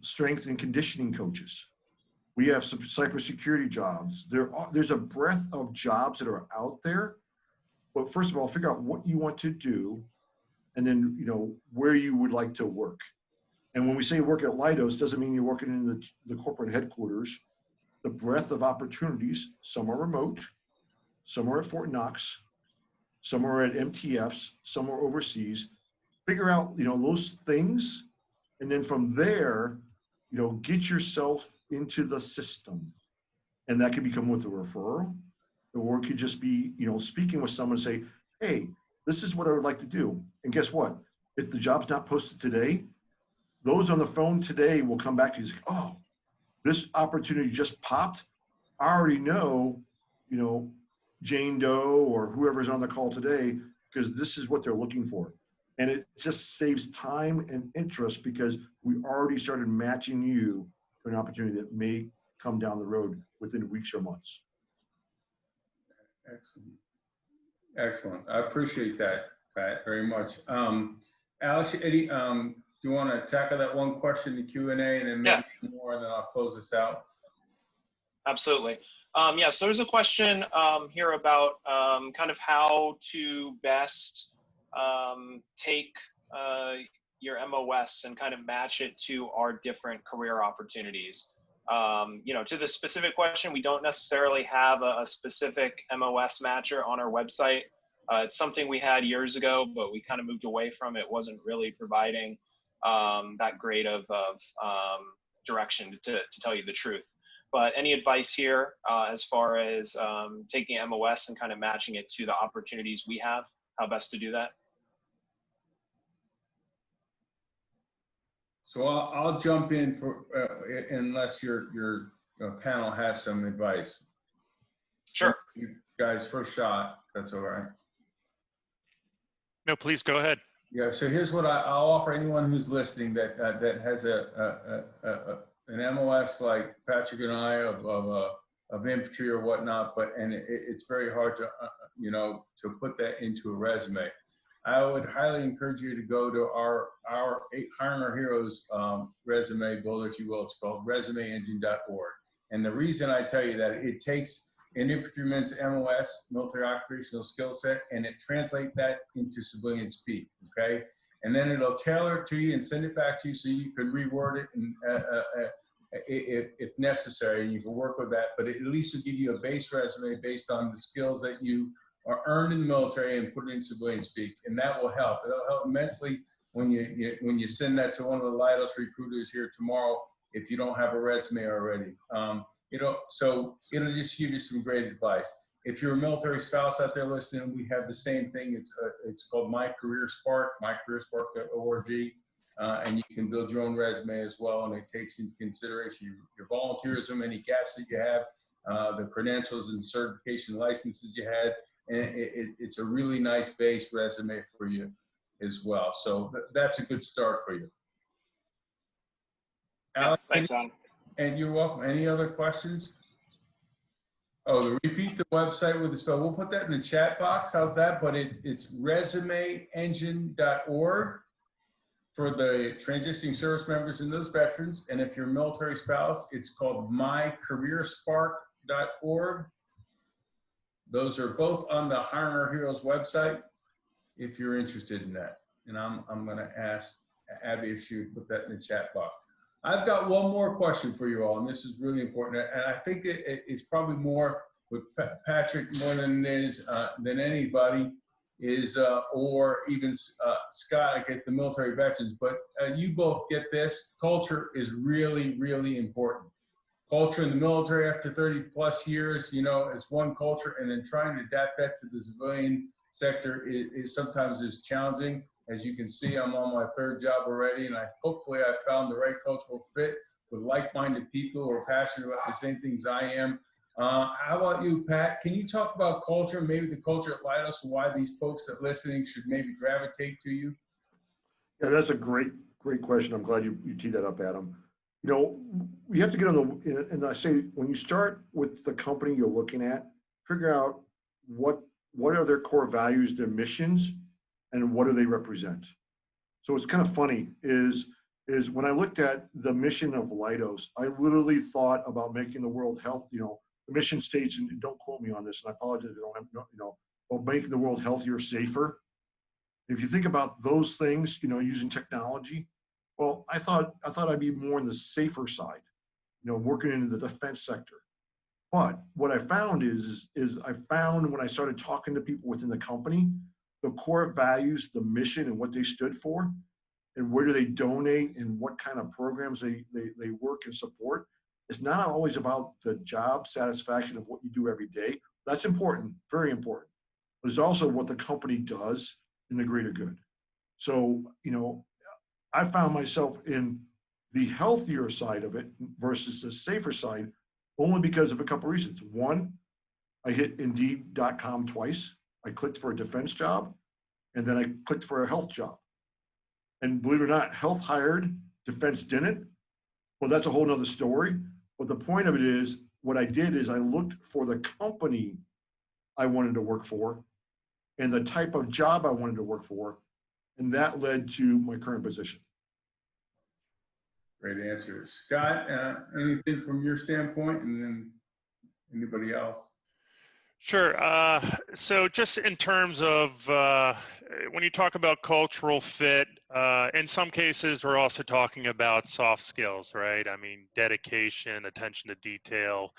strength and conditioning coaches. We have some cybersecurity jobs. There's a breadth of jobs that are out there. But first of all, figure out what you want to do, and then, you know, where you would like to work. And when we say work at Leidos, doesn't mean you're working in the corporate headquarters. The breadth of opportunities, some are remote, some are at Fort Knox, some are at MTFs, some are overseas. Figure out, you know, those things. And then from there, you know, get yourself into the system. And that could become with a referral, or it could just be, you know, speaking with someone and say, hey, this is what I would like to do. And guess what? If the job's not posted today, those on the phone today will come back to you and say, oh, this opportunity just popped. I already know, you know, Jane Doe or whoever's on the call today, because this is what they're looking for. And it just saves time and interest, because we already started matching you to an opportunity that may come down the road within weeks or months. Excellent. Excellent. I appreciate that, Pat, very much. Alex, Eddie, do you want to tackle that one question, the Q&A, and then maybe more, and then I'll close this out? Absolutely. Yeah, so there's a question here about kind of how to best take your MOS and kind of match it to our different career opportunities. You know, to the specific question, we don't necessarily have a specific MOS matcher on our website. It's something we had years ago, but we kind of moved away from it. It wasn't really providing that great of direction, to tell you the truth. But any advice here as far as taking MOS and kind of matching it to the opportunities we have, how best to do that? So I'll jump in for unless your panel has some advice. Sure. You guys, first shot. That's all right. No, please go ahead. Yeah. So here's what I'll offer anyone who's listening that has an MOS like Patrick and I of infantry or whatnot, and it's very hard to you know, to put that into a resume. I would highly encourage you to go to our Hiring Our Heroes resume builder, if you will. It's called resumeengine.org. And the reason I tell you that, it takes an infantryman's MOS, military occupational skill set, and it translates that into civilian speak, okay? And then it'll tailor it to you and send it back to you so you can reword it and, if necessary, and you can work with that. But it at least will give you a base resume based on the skills that you are earned in the military and put it in civilian speak, and that will help. It'll help immensely when you send that to one of the Leidos recruiters here tomorrow if you don't have a resume already. So it'll just give you some great advice. If you're a military spouse out there listening, we have the same thing. It's called My Career Spark, mycareerspark.org. And you can build your own resume as well. And it takes into consideration your volunteerism, any gaps that you have, the credentials and certification licenses you had. And it's a really nice base resume for you as well. So that's a good start for you. Alex, Thanks, Adam. and you're welcome. Any other questions? Oh, repeat the website with the spell. We'll put that in the chat box. How's that? But it's resumeengine.org for the transitioning service members and those veterans. And if you're a military spouse, it's called mycareerspark.org. Those are both on the Hiring Our Heroes website if you're interested in that. And I'm going to ask Abby if she would put that in the chat box. I've got one more question for you all, and this is really important. And I think it's probably more with Patrick more than it is than anybody is, or even Scott, I get the military veterans, but you both get this. Culture is really, really important. Culture in the military after 30 plus years, it's one culture, and then trying to adapt that to the civilian sector is sometimes challenging. As you can see, I'm on my third job already, and hopefully I found the right cultural fit with like-minded people who are passionate about the same things I am. How about you, Pat? Can you talk about culture, maybe the culture at Leidos, and why these folks that are listening should maybe gravitate to you? Yeah, that's a great question. I'm glad you teed that up, Adam. We have to get on the, and I say, when you start with the company you're looking at, figure out what are their core values, their missions, and what do they represent. So what's kind of funny is when I looked at the mission of Leidos, I literally thought about making the world health, the mission states, and don't quote me on this, and I apologize, I don't have, about making the world healthier, safer. If you think about those things, using technology, well, I thought I'd be more on the safer side, working in the defense sector. But what I found is I found when I started talking to people within the company, the core values, the mission, and what they stood for, and where do they donate, and what kind of programs they work and support. It's not always about the job satisfaction of what you do every day. That's important, very important. But it's also what the company does in the greater good. So, I found myself in the healthier side of it versus the safer side, only because of a couple reasons. One, I hit Indeed.com twice. I clicked for a defense job, and then I clicked for a health job. And believe it or not, health hired, defense didn't. Well, that's a whole nother story. But the point of it is, what I did is I looked for the company I wanted to work for and the type of job I wanted to work for. And that led to my current position. Great answer. Scott, anything from your standpoint, and then anybody else? Sure. So just in terms of when you talk about cultural fit, in some cases, we're also talking about soft skills, right? I mean, dedication, attention to detail,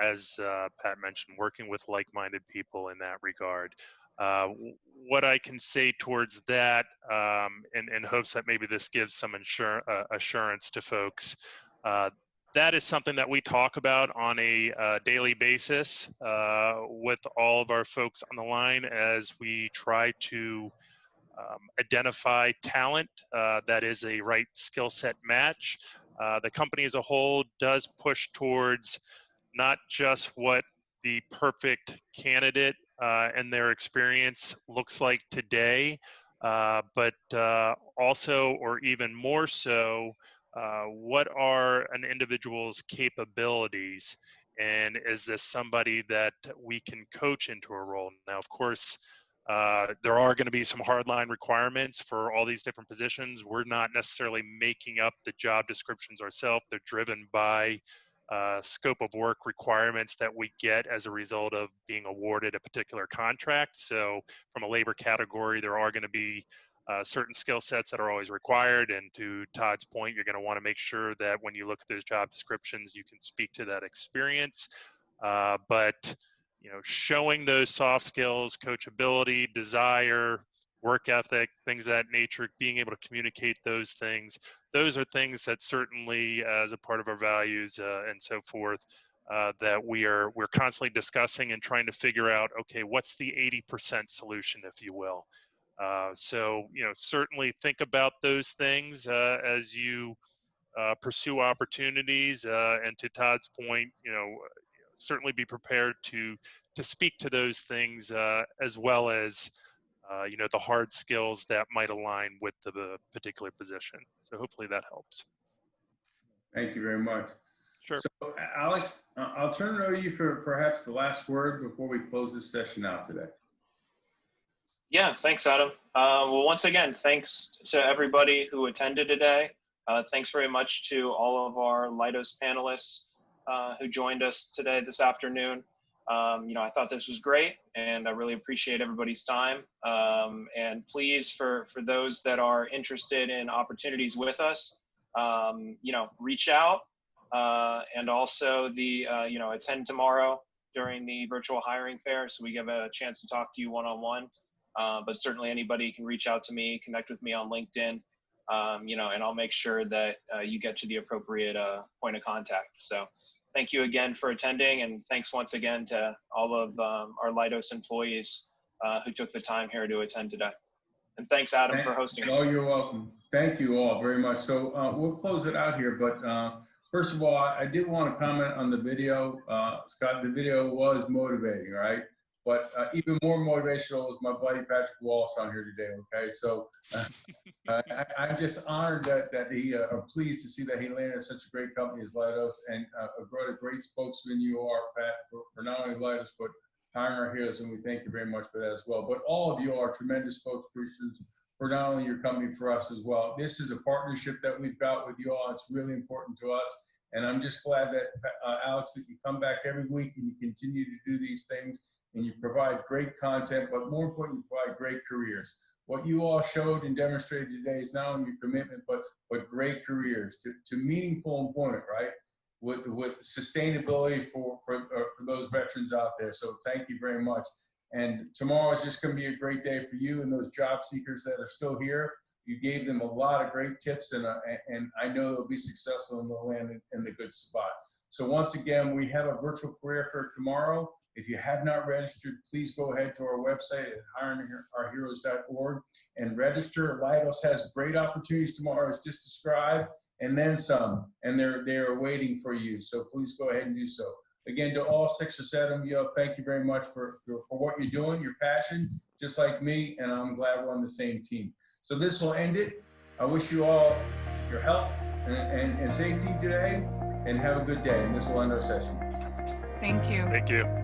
as Pat mentioned, working with like-minded people in that regard. What I can say towards that, in hopes that maybe this gives some assurance to folks, that is something that we talk about on a daily basis with all of our folks on the line as we try to identify talent that is a right skill set match. The company as a whole does push towards not just what the perfect candidate and their experience looks like today, but also, or even more so, what are an individual's capabilities, and is this somebody that we can coach into a role? Now, of course, there are going to be some hardline requirements for all these different positions. We're not necessarily making up the job descriptions ourselves. They're driven by scope of work requirements that we get as a result of being awarded a particular contract. So from a labor category, there are going to be certain skill sets that are always required. And to Todd's point, you're going to want to make sure that when you look at those job descriptions, you can speak to that experience. But showing those soft skills, coachability, desire, work ethic, things of that nature, being able to communicate those things. Those are things that certainly, as a part of our values and so forth, that we're constantly discussing and trying to figure out, okay, what's the 80% solution, if you will. So, certainly think about those things as you pursue opportunities. And to Todd's point, certainly be prepared to speak to those things as well as the hard skills that might align with the particular position. So hopefully that helps. Thank you very much. Sure. So Alex, I'll turn it over to you for perhaps the last word before we close this session out today. Yeah, thanks, Adam. Well, once again, thanks to everybody who attended today. Thanks very much to all of our Leidos panelists who joined us today, this afternoon. I thought this was great, and I really appreciate everybody's time. And please, for those that are interested in opportunities with us, reach out, and also attend tomorrow during the virtual hiring fair, so we give a chance to talk to you one-on-one. But certainly anybody can reach out to me, connect with me on LinkedIn, and I'll make sure that you get to the appropriate point of contact. So thank you again for attending, and thanks once again to all of our Leidos employees who took the time here to attend today. And thanks, Adam, for hosting us. Oh, you're welcome. Thank you all very much. So we'll close it out here, but first of all, I did want to comment on the video. Scott, the video was motivating, right? But even more motivational was my buddy Patrick Walsh on here today, okay? So I'm just honored that he, I'm pleased to see that he landed such a great company as Leidos, and what a great spokesman you are, Pat, for not only Leidos, but hiring our heroes, and we thank you very much for that as well. But all of you are tremendous spokespersons for not only your company, for us as well. This is a partnership that we've got with you all. It's really important to us. And I'm just glad that, Alex, that you come back every week and you continue to do these things, and you provide great content, but more importantly, you provide great careers. What you all showed and demonstrated today is not only your commitment, but great careers to meaningful employment, right? With sustainability for those veterans out there. So thank you very much. And tomorrow is just going to be a great day for you and those job seekers that are still here. You gave them a lot of great tips, and I know they'll be successful and they'll land in the good spot. So once again, we have a virtual career fair tomorrow. If you have not registered, please go ahead to our website at hiringourheroes.org and register. Leidos has great opportunities tomorrow, as just described, and then some, and they're waiting for you. So please go ahead and do so. Again, to all 6 or 7 of you, thank you very much for what you're doing, your passion, just like me, and I'm glad we're on the same team. So this will end it. I wish you all your health and safety today, and have a good day. And this will end our session. Thank you. Thank you.